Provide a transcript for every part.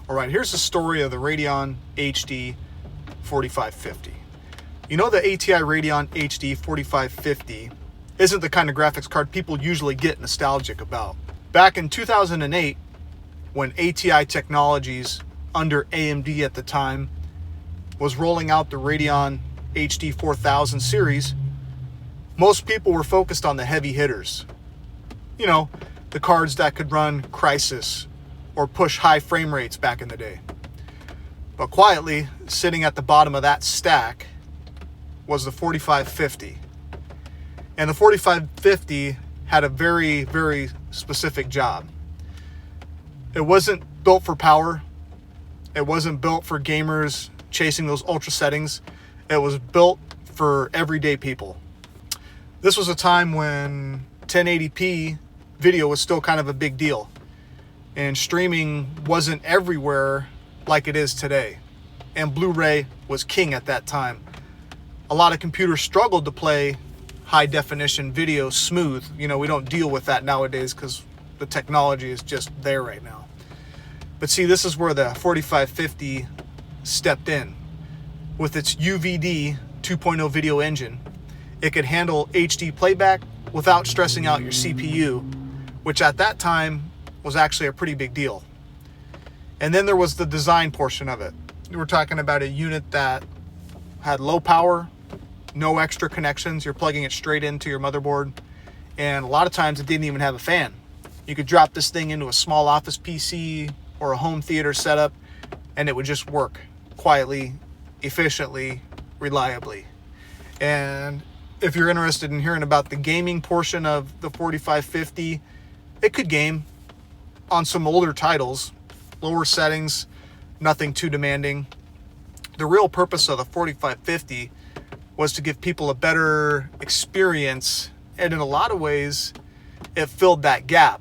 All right, here's the story of the Radeon HD 4550. You know, the ATI Radeon HD 4550 isn't the kind of graphics card people usually get nostalgic about. Back in 2008, when ATI Technologies, under AMD at the time, was rolling out the Radeon HD 4000 series, most people were focused on the heavy hitters. You know, the cards that could run Crysis or push high frame rates back in the day. But quietly, sitting at the bottom of that stack was the 4550. And the 4550 had a very, very specific job. It wasn't built for power. It wasn't built for gamers chasing those ultra settings. It was built for everyday people. This was a time when 1080p video was still kind of a big deal, and streaming wasn't everywhere like it is today, and Blu-ray was king at that time. A lot of computers struggled to play high definition video smooth. You know, we don't deal with that nowadays because the technology is just there right now. But see, this is where the 4550 stepped in. With its UVD 2.0 video engine, it could handle HD playback without stressing out your CPU, which at that time was actually a pretty big deal. And then there was the design portion of it. We're talking about a unit that had low power, no extra connections. You're plugging it straight into your motherboard. And a lot of times it didn't even have a fan. You could drop this thing into a small office PC or a home theater setup, and it would just work quietly, efficiently, reliably. And if you're interested in hearing about the gaming portion of the 4550, it could game on some older titles, lower settings, nothing too demanding. The real purpose of the 4550 was to give people a better experience, and in a lot of ways, it filled that gap.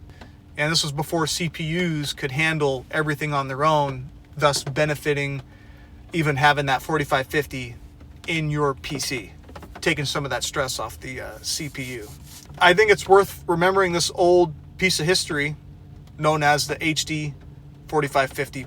And this was before CPUs could handle everything on their own, thus benefiting even having that 4550 in your PC, taking some of that stress off the CPU. I think it's worth remembering this old piece of history known as the HD 4550.